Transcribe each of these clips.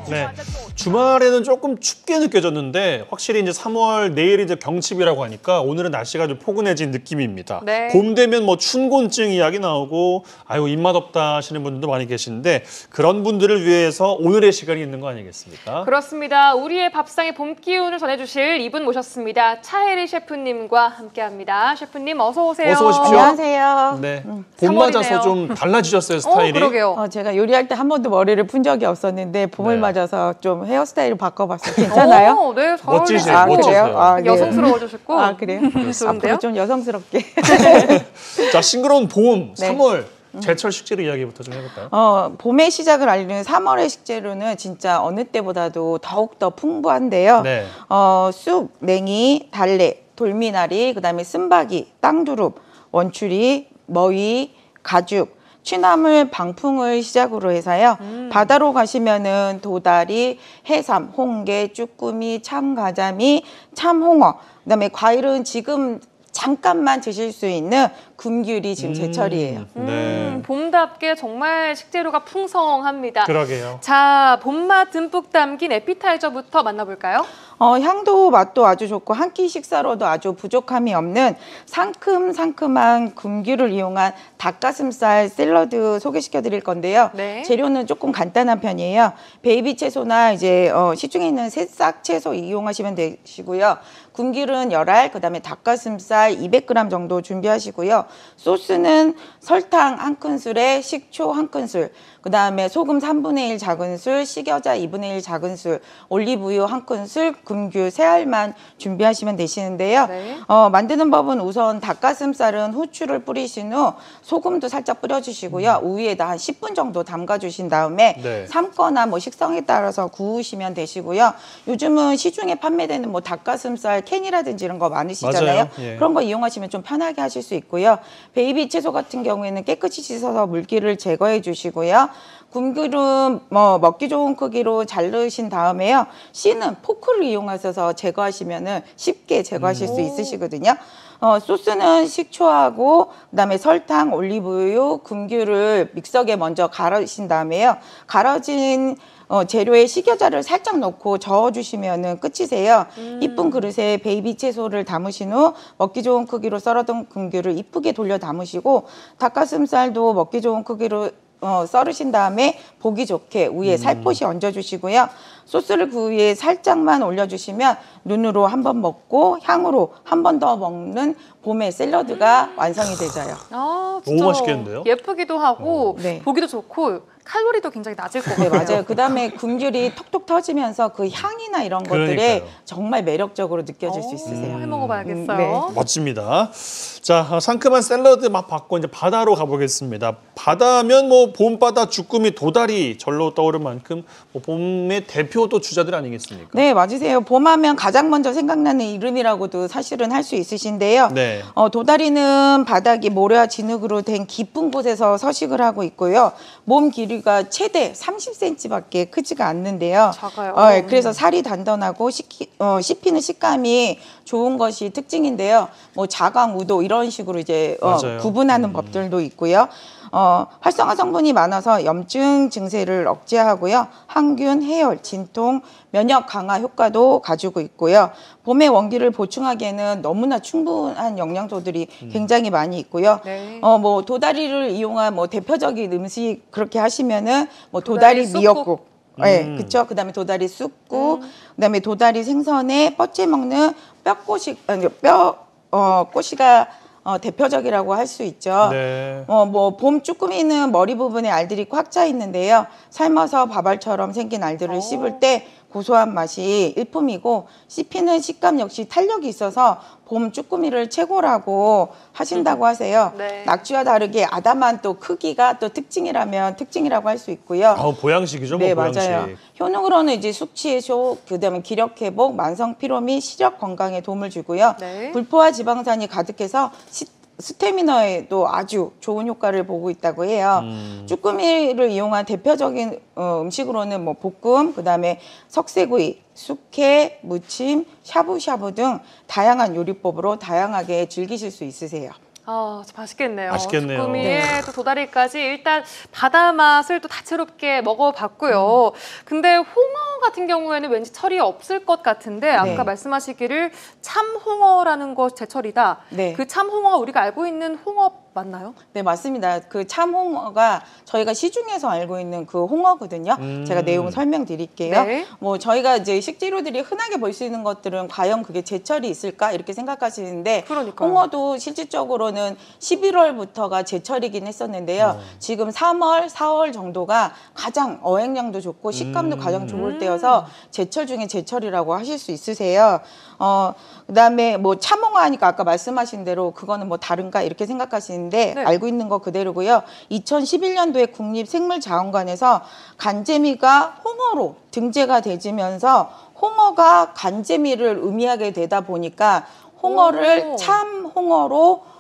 네, 주말에는 조금 춥게 느껴졌는데 확실히 이제 3월 내일이 이제 경칩이라고 하니까 오늘은 날씨가 좀 포근해진 느낌입니다. 네. 봄 되면 뭐 춘곤증 이야기 나오고 아유 입맛 없다 하시는 분들도 많이 계신데 그런 분들을 위해서 오늘의 시간이 있는 거 아니겠습니까? 그렇습니다. 우리의 밥상의 봄 기운을 전해주실 이분 모셨습니다. 차혜리 셰프님과 함께합니다. 셰프님 어서 오세요. 어서 오십시오. 안녕하세요. 네, 봄 맞아서 3월이네요. 좀 달라지셨어요 스타일이. 그러게요. 제가 요리할 때 한 번도 머리를 푼 적이 없었는데 봄을 네. 맞아서 좀 헤어스타일을 바꿔봤어요. 괜찮아요? 네, 잘 멋지세요. 어울리시고. 멋지세요. 아, 네. 여성스러워지셨고. 아, 그래요? 좋은데요? 앞으로 좀 여성스럽게. 자, 싱그러운 봄, 네. 3월 제철 식재료 이야기부터 좀 해볼까요? 봄의 시작을 알리는 3월의 식재료는 진짜 어느 때보다도 더욱더 풍부한데요. 네. 쑥, 냉이, 달래, 돌미나리, 그다음에 쓴바기, 땅두릅, 원추리, 머위, 가죽, 취나물, 방풍을 시작으로 해서요. 바다로 가시면은 도다리, 해삼, 홍게, 쭈꾸미, 참가자미, 참홍어. 그다음에 과일은 지금 잠깐만 드실 수 있는 금귤이 지금 제철이에요. 네. 봄답게 정말 식재료가 풍성합니다. 그러게요. 자, 봄맛 듬뿍 담긴 에피타이저부터 만나볼까요? 향도 맛도 아주 좋고 한 끼 식사로도 아주 부족함이 없는 상큼상큼한 금귤을 이용한 닭가슴살 샐러드 소개시켜 드릴 건데요. 네. 재료는 조금 간단한 편이에요. 베이비 채소나 이제 시중에 있는 새싹 채소 이용하시면 되시고요. 금귤은 열알, 그다음에 닭가슴살 200g 정도 준비하시고요. 소스는 설탕 1큰술에 식초 1큰술, 그다음에 소금 3분의 1 작은술, 식여자 2분의 1 작은술, 올리브유 1큰술, 금귤 3알만 준비하시면 되시는데요. 네. 만드는 법은 우선 닭가슴살은 후추를 뿌리신 후 소금도 살짝 뿌려주시고요. 우유에다 한 10분 정도 담가주신 다음에 네. 삶거나 뭐 식성에 따라서 구우시면 되시고요. 요즘은 시중에 판매되는 뭐 닭가슴살 캔이라든지 이런 거 많으시잖아요. 맞아요. 예. 그런 거 이용하시면 좀 편하게 하실 수 있고요. 베이비 채소 같은 경우에는 깨끗이 씻어서 물기를 제거해 주시고요. 금귤은 뭐 먹기 좋은 크기로 자르신 다음에요. 씨는 포크를 이용하셔서 제거하시면은 쉽게 제거하실 수 있으시거든요. 소스는 식초하고 그다음에 설탕, 올리브유, 금귤을 믹서기에 먼저 갈아주신 다음에요. 갈아진 재료에 식여자를 살짝 넣고 저어주시면 끝이세요. 이쁜 그릇에 베이비 채소를 담으신 후 먹기 좋은 크기로 썰어둔 금귤을 이쁘게 돌려 담으시고 닭가슴살도 먹기 좋은 크기로 썰으신 다음에 보기 좋게 위에 살포시 얹어주시고요. 소스를 그 위에 살짝만 올려주시면 눈으로 한번 먹고 향으로 한 번 더 먹는 봄의 샐러드가 완성이 되져요. 아, 너무 진짜 맛있겠는데요? 예쁘기도 하고 네. 보기도 좋고 칼로리도 굉장히 낮을 것 네, 같아요. 맞아요. 그다음에 금귤이 톡톡 터지면서 그 향이나 이런 것들에 그러니까요. 정말 매력적으로 느껴질 수 있으세요. 해먹어봐야겠어요. 네. 멋집니다. 자, 상큼한 샐러드 맛 받고 이제 바다로 가보겠습니다. 바다면 뭐 봄바다, 주꾸미, 도다리 절로 떠오를 만큼 뭐 봄의 대표도 주자들 아니겠습니까? 네, 맞으세요. 봄하면 가장 먼저 생각나는 이름이라고도 사실은 할 수 있으신데요. 네. 도다리는 바닥이 모래와 진흙으로 된 깊은 곳에서 서식을 하고 있고요. 몸 길이가 최대 30cm밖에 크지가 않는데요. 작아요. 그래서 살이 단단하고 씹히는 식감이 좋은 것이 특징인데요. 뭐 자강, 우도 이런 식으로 이제 맞아요. 구분하는 법들도 있고요. 활성화 성분이 많아서 염증 증세를 억제하고요. 항균, 해열, 진통, 면역 강화 효과도 가지고 있고요. 봄의 원기를 보충하기에는 너무나 충분한 영양소들이 굉장히 많이 있고요. 네. 뭐 도다리를 이용한 뭐 대표적인 음식 그렇게 하시면은 뭐 도다리 쑥국. 미역국. 네, 그렇죠. 그다음에 도다리 쑥국, 그다음에 도다리 생선에 뻗째 먹는 꼬시가 대표적이라고 할 수 있죠. 네. 뭐 봄 쭈꾸미는 머리 부분에 알들이 꽉 차 있는데요. 삶아서 밥알처럼 생긴 알들을 씹을 때 고소한 맛이 일품이고 씹히는 식감 역시 탄력이 있어서 봄 쭈꾸미를 최고라고 하신다고 하세요. 네. 낙지와 다르게 아담한 또 크기가 또 특징이라면 특징이라고 할 수 있고요. 보양식이죠, 네, 뭐 보양식. 맞아요. 효능으로는 이제 숙취 해소, 그다음에 기력 회복, 만성 피로 및 시력 건강에 도움을 주고요. 네. 불포화 지방산이 가득해서 스태미너에도 아주 좋은 효과를 보고 있다고 해요. 쭈꾸미를 이용한 대표적인 음식으로는 뭐 볶음, 그다음에 석쇠구이, 숙회, 무침, 샤브샤브 등 다양한 요리법으로 다양하게 즐기실 수 있으세요. 아, 맛있겠네요. 맛있겠네요. 쭈꾸미에 또 도다리까지 일단 바다 맛을 또 다채롭게 먹어봤고요. 근데 홍어 같은 경우에는 왠지 철이 없을 것 같은데 아까 말씀하시기를 참홍어라는 것 제철이다. 네. 그 참홍어가 우리가 알고 있는 홍어 맞나요? 네, 맞습니다. 그 참홍어가 저희가 시중에서 알고 있는 그 홍어거든요. 제가 내용 설명드릴게요. 네. 뭐 저희가 이제 식재료들이 흔하게 볼 수 있는 것들은 과연 그게 제철이 있을까 이렇게 생각하시는데 그러니까요. 홍어도 실질적으로는 11월부터가 제철이긴 했었는데요. 지금 3월, 4월 정도가 가장 어획량도 좋고 식감도 가장 좋을 때여서 제철 중에 제철이라고 하실 수 있으세요. 그다음에 뭐 참홍어 하니까 아까 말씀하신 대로 그거는 뭐 다른가 이렇게 생각하시는데 네. 알고 있는 거 그대로고요. 2011년도에 국립생물자원관에서 간재미가 홍어로 등재가 되면서 홍어가 간재미를 의미하게 되다 보니까 홍어를 오. 참홍어로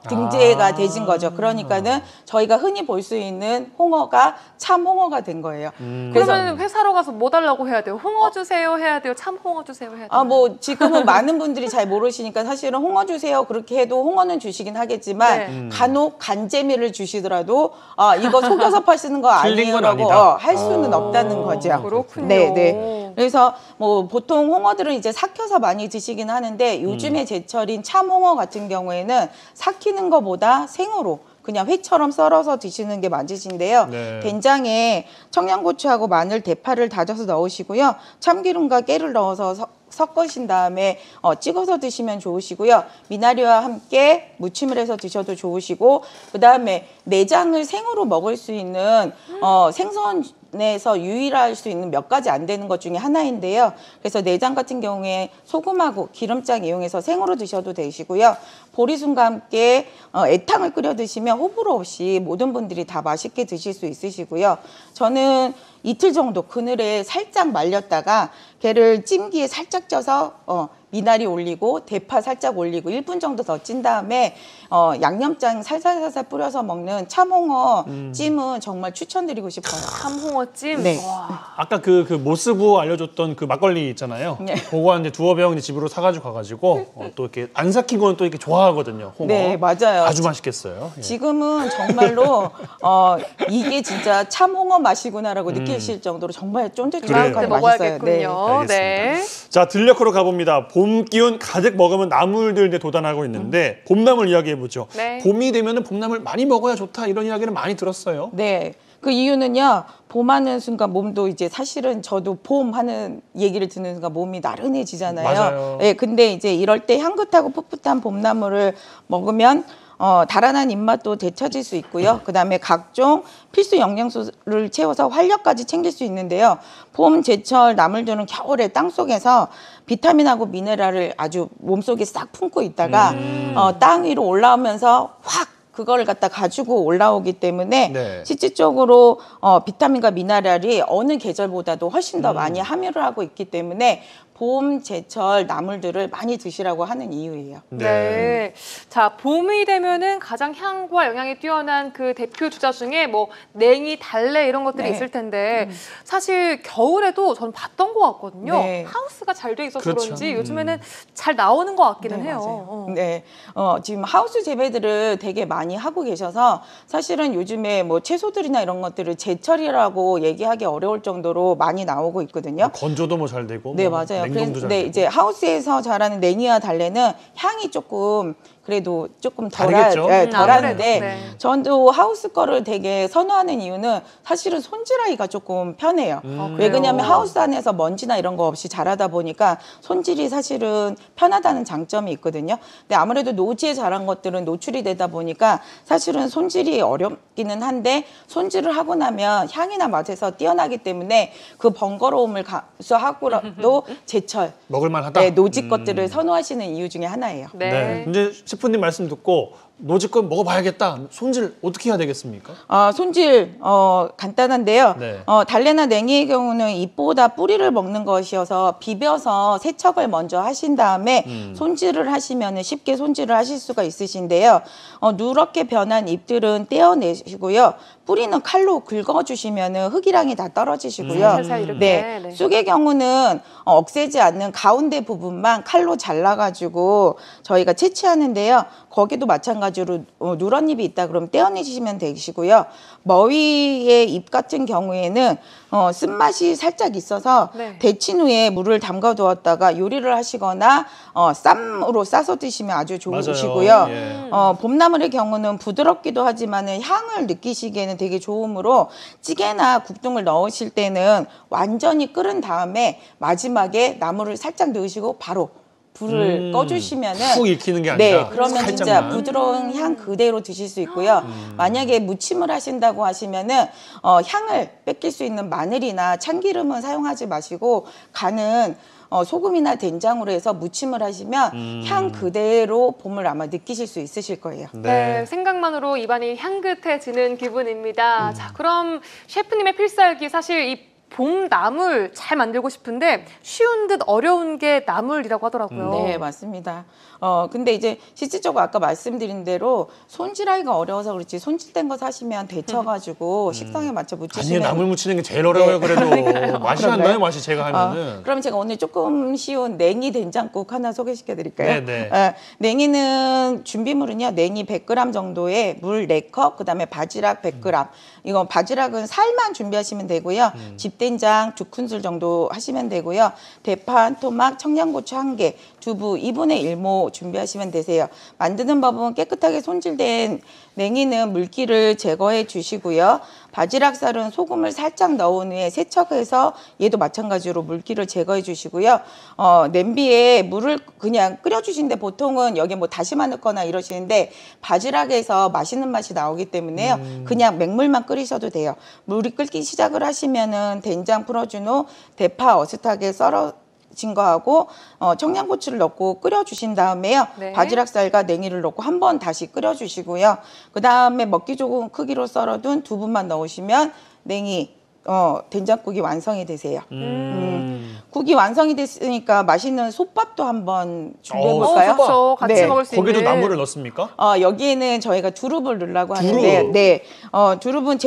등재가 되진 거죠. 그러니까는 저희가 흔히 볼 수 있는 홍어가 참홍어가 된 거예요. 그러면 회사로 가서 뭐 달라고 해야 돼요? 홍어 주세요 해야 돼요? 참홍어 주세요 해야 돼요? 뭐 지금은 많은 분들이 잘 모르시니까 사실은 홍어 주세요 그렇게 해도 홍어는 주시긴 하겠지만 네. 간혹 간재미를 주시더라도 이거 속여서 파시는 거 틀린 건 아니에요라고 아니다. 할 수는 없다는 거죠. 그렇군요. 네. 그래서 뭐 보통 홍어들은 이제 삭혀서 많이 드시긴 하는데 요즘에 제철인 참홍어 같은 경우에는 삭히는 것보다 생으로 그냥 회처럼 썰어서 드시는 게 맞으신데요. 네. 된장에 청양고추하고 마늘, 대파를 다져서 넣으시고요. 참기름과 깨를 넣어서 섞으신 다음에 찍어서 드시면 좋으시고요. 미나리와 함께 무침을 해서 드셔도 좋으시고 그다음에 내장을 생으로 먹을 수 있는 생선에서 유일할 수 있는 몇 가지 안 되는 것 중에 하나인데요. 그래서 내장 같은 경우에 소금하고 기름장 이용해서 생으로 드셔도 되시고요. 보리순과 함께 애탕을 끓여 드시면 호불호 없이 모든 분들이 다 맛있게 드실 수 있으시고요. 저는 이틀 정도 그늘에 살짝 말렸다가 걔를 찜기에 살짝 쪄서 미나리 올리고 대파 살짝 올리고 1분 정도 더 찐 다음에 양념장 살살살살 뿌려서 먹는 참홍어 찜은 정말 추천드리고 싶어요. 참홍어찜? 네. 와. 아까 그 모스부 알려줬던 그 막걸리 있잖아요. 네. 그거 이제 두어 병 이제 집으로 사가지고 가가지고 또 이렇게 안 삭힌 거는 또 이렇게 좋아하거든요. 홍어. 네, 맞아요. 아주 맛있겠어요. 예. 지금은 정말로 이게 진짜 참홍어 맛이구나라고 느끼실 정도로 정말 쫀득쫀득하게 그래요. 맛있어요. 네. 먹어야겠군요. 네. 자, 들녘으로 가봅니다. 봄 기운 가득 먹으면 나물들 이제 돋아나고 있는데 봄나물 이야기해보죠. 네. 봄이 되면 봄나물 많이 먹어야 좋다 이런 이야기를 많이 들었어요. 네. 그 이유는요. 봄하는 순간 몸도 이제 사실은 저도 봄 하는 얘기를 듣는 순간 몸이 나른해지잖아요. 맞아요. 네, 근데 이제 이럴 때 향긋하고 풋풋한 봄나물을 먹으면 달아난 입맛도 되찾을 수 있고요. 그다음에 각종 필수 영양소를 채워서 활력까지 챙길 수 있는데요. 봄, 제철 나물들은 겨울에 땅속에서 비타민하고 미네랄을 아주 몸속에 싹 품고 있다가 땅 위로 올라오면서 확 그걸 갖다 가지고 올라오기 때문에 네. 실질적으로 비타민과 미네랄이 어느 계절보다도 훨씬 더 많이 함유를 하고 있기 때문에 봄, 제철 나물들을 많이 드시라고 하는 이유예요. 네. 자, 봄이 되면은 가장 향과 영양이 뛰어난 그 대표 주자 중에 뭐 냉이, 달래 이런 것들이 네. 있을 텐데 사실 겨울에도 저는 봤던 것 같거든요. 네. 하우스가 잘 돼 있어서 그렇죠. 그런지 요즘에는 잘 나오는 것 같기는 네, 해요. 맞아요. 네, 지금 하우스 재배들을 되게 많이 하고 계셔서 사실은 요즘에 뭐 채소들이나 이런 것들을 제철이라고 얘기하기 어려울 정도로 많이 나오고 있거든요. 건조도 뭐 잘 되고. 네, 뭐 맞아요. 냉동도 잘 근데 되고. 이제 하우스에서 자라는 냉이와 달래는 향이 조금 그래도 조금 다르겠죠? 덜하는데 아무래도, 네. 저도 하우스 거를 되게 선호하는 이유는 사실은 손질하기가 조금 편해요. 왜 그래요? 그러냐면 하우스 안에서 먼지나 이런 거 없이 자라다 보니까 손질이 사실은 편하다는 장점이 있거든요. 근데 아무래도 노지에 자란 것들은 노출이 되다 보니까 사실은 손질이 어렵기는 한데 손질을 하고 나면 향이나 맛에서 뛰어나기 때문에 그 번거로움을 감수하고라도 제철 먹을만하다. 네, 노지 것들을 선호하시는 이유 중에 하나예요. 네. 이제 셰프님 말씀 듣고 노지껏 먹어봐야겠다. 손질 어떻게 해야 되겠습니까? 손질 간단한데요. 네. 달래나 냉이의 경우는 잎보다 뿌리를 먹는 것이어서 비벼서 세척을 먼저 하신 다음에 손질을 하시면 쉽게 손질을 하실 수가 있으신데요. 누렇게 변한 잎들은 떼어내시고요. 뿌리는 칼로 긁어주시면 흙이랑이 다 떨어지시고요. 살살 이렇게. 네. 쑥의 경우는 억세지 않는 가운데 부분만 칼로 잘라가지고 저희가 채취하는데요. 거기도 마찬가지로 마찬가지로 누런잎이 있다 그러면 떼어내시면 되시고요. 머위의 잎 같은 경우에는 쓴맛이 살짝 있어서 네. 데친 후에 물을 담가 두었다가 요리를 하시거나 쌈으로 싸서 드시면 아주 좋으시고요. 맞아요. 예. 봄나물의 경우는 부드럽기도 하지만은 향을 느끼시기에는 되게 좋으므로 찌개나 국 등을 넣으실 때는 완전히 끓은 다음에 마지막에 나물을 살짝 넣으시고 바로 불을 꺼주시면은 푹 익히는 게 네, 아니라 그러면 진짜 살짝만. 부드러운 향 그대로 드실 수 있고요. 만약에 무침을 하신다고 하시면은 향을 뺏길 수 있는 마늘이나 참기름은 사용하지 마시고 간은 소금이나 된장으로 해서 무침을 하시면 향 그대로 봄을 아마 느끼실 수 있으실 거예요. 네, 생각만으로 입안이 향긋해지는 기분입니다. 자, 그럼 셰프님의 필살기 사실 이 봄 나물 잘 만들고 싶은데 쉬운 듯 어려운 게 나물이라고 하더라고요. 네, 맞습니다. 근데 이제 실질적으로 아까 말씀드린 대로 손질하기가 어려워서 그렇지 손질된 거 사시면 데쳐가지고 식성에 맞춰 아니 무치시면 나물 무치는 게 제일 어려워요. 네. 그래도 맛이 안 그런가요? 나요. 맛이 제가 하면은. 그럼 제가 오늘 조금 쉬운 냉이 된장국 하나 소개시켜 드릴까요? 네네. 냉이는 준비물은요. 냉이 100g 정도에 물 4컵, 그다음에 바지락 100g. 이거 바지락은 살만 준비하시면 되고요. 집된장 2큰술 정도 하시면 되고요. 대파 한 토막, 청양고추 1개, 두부 2분의 1모 준비하시면 되세요. 만드는 법은 깨끗하게 손질된 냉이는 물기를 제거해 주시고요. 바지락살은 소금을 살짝 넣은 후에 세척해서 얘도 마찬가지로 물기를 제거해 주시고요. 냄비에 물을 그냥 끓여주시는데 보통은 여기 뭐 다시마 넣거나 이러시는데 바지락에서 맛있는 맛이 나오기 때문에요. 그냥 맹물만 끓이셔도 돼요. 물이 끓기 시작을 하시면은 된장 풀어준 후 대파 어슷하게 진 거하고 청양고추를 넣고 끓여주신 다음에요. 네. 바지락살과 냉이를 넣고 한 번 다시 끓여주시고요. 그 다음에 먹기 좋은 크기로 썰어둔 두부만 넣으시면 냉이 된장국이 완성이 되세요. 국이 완성이 됐으니까 맛있는 솥밥도 한번 준비해 볼까요? 좋죠. 같이 네. 먹을 수 거기도 있는. 나물을 넣습니까? 여기에는 저희가 두릅을 넣으려고 두릅. 하는데, 네, 두릅은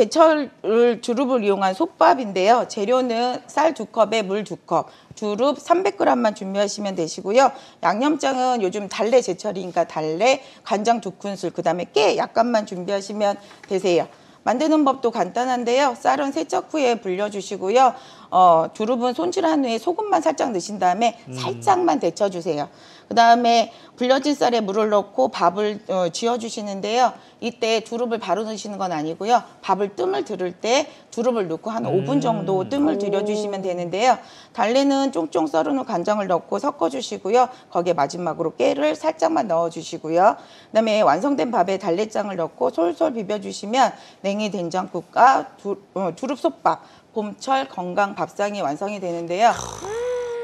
두릅을 이용한 솥밥인데요. 재료는 쌀 2컵에 물 2컵, 두릅 300g만 준비하시면 되시고요. 양념장은 요즘 달래 제철이니까 달래, 간장 2큰술, 그다음에 깨 약간만 준비하시면 되세요. 만드는 법도 간단한데요. 쌀은 세척 후에 불려주시고요. 두릅은 손질한 후에 소금만 살짝 넣으신 다음에 살짝만 데쳐주세요. 그 다음에 불려진 쌀에 물을 넣고 밥을 지어주시는데요. 이때 두릅을 바로 넣으시는 건 아니고요. 밥을 뜸을 들을 때 두릅을 넣고 한 5분 정도 뜸을 들여주시면 되는데요. 달래는 쫑쫑 썰은 후 간장을 넣고 섞어주시고요. 거기에 마지막으로 깨를 살짝만 넣어주시고요. 그다음에 완성된 밥에 달래장을 넣고 솔솔 비벼주시면 냉이 된장국과 두릅 솥밥, 봄철 건강 밥상이 완성이 되는데요.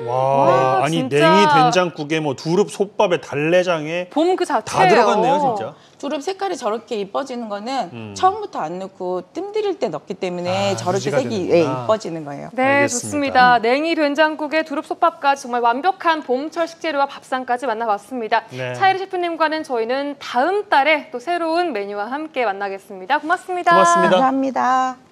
와, 아니 진짜. 냉이 된장국에 뭐 두릅 솥밥에 달래장에 봄 그 자체예요. 다 들어갔네요, 진짜. 두릅 색깔이 저렇게 이뻐지는 거는 처음부터 안 넣고 뜸 들일 때 넣기 때문에 저렇게 유지가 색이 되는구나. 이뻐지는 거예요. 네, 알겠습니다. 좋습니다. 냉이 된장국에 두릅 솥밥까지 정말 완벽한 봄철 식재료와 밥상까지 만나봤습니다. 네. 차이리 셰프님과는 저희는 다음 달에 또 새로운 메뉴와 함께 만나겠습니다. 고맙습니다. 고맙습니다. 감사합니다.